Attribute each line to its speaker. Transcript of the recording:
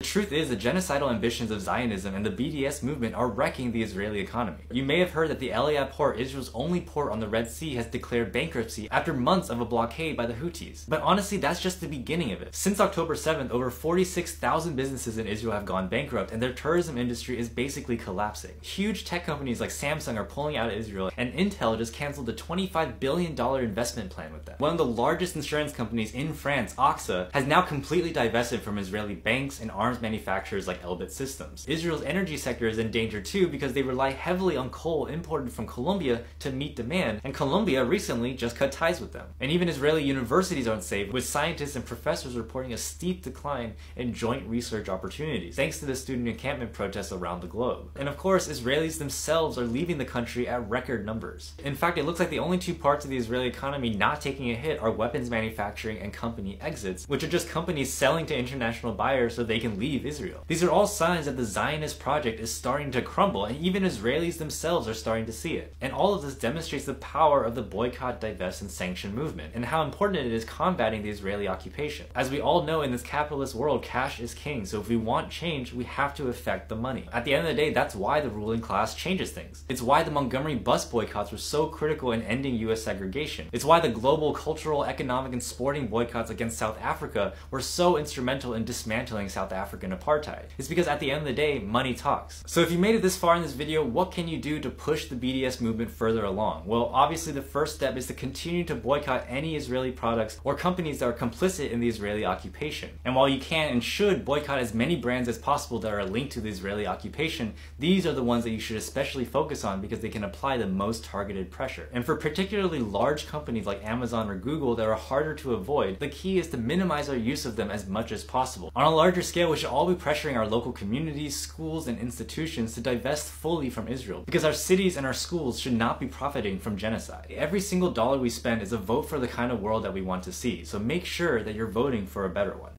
Speaker 1: The truth is, the genocidal ambitions of Zionism and the BDS movement are wrecking the Israeli economy. You may have heard that the Eliab port, Israel's only port on the Red Sea, has declared bankruptcy after months of a blockade by the Houthis. But honestly, that's just the beginning of it. Since October 7th, over 46,000 businesses in Israel have gone bankrupt, and their tourism industry is basically collapsing. Huge tech companies like Samsung are pulling out of Israel, and Intel just canceled a $25 billion investment plan with them. One of the largest insurance companies in France, AXA, has now completely divested from Israeli banks and arms manufacturers like Elbit Systems. Israel's energy sector is in danger too because they rely heavily on coal imported from Colombia to meet demand, and Colombia recently just cut ties with them. And even Israeli universities aren't safe, with scientists and professors reporting a steep decline in joint research opportunities, thanks to the student encampment protests around the globe. And of course, Israelis themselves are leaving the country at record numbers. In fact, it looks like the only two parts of the Israeli economy not taking a hit are weapons manufacturing and company exits, which are just companies selling to international buyers so they can leave Israel. These are all signs that the Zionist project is starting to crumble, and even Israelis themselves are starting to see it. And all of this demonstrates the power of the boycott, divest, and sanction movement, and how important it is combating the Israeli occupation. As we all know, in this capitalist world, cash is king, so if we want change, we have to affect the money. At the end of the day, that's why the ruling class changes things. It's why the Montgomery bus boycotts were so critical in ending US segregation. It's why the global cultural, economic, and sporting boycotts against South Africa were so instrumental in dismantling South African apartheid. It's because at the end of the day, money talks. So if you made it this far in this video, what can you do to push the BDS movement further along? Well, obviously the first step is to continue to boycott any Israeli products or companies that are complicit in the Israeli occupation. And while you can and should boycott as many brands as possible that are linked to the Israeli occupation, these are the ones that you should especially focus on because they can apply the most targeted pressure. And for particularly large companies like Amazon or Google that are harder to avoid, the key is to minimize our use of them as much as possible. On a larger scale, we should all be pressuring our local communities, schools, and institutions to divest fully from Israel, because our cities and our schools should not be profiting from genocide. Every single dollar we spend is a vote for the kind of world that we want to see, so make sure that you're voting for a better one.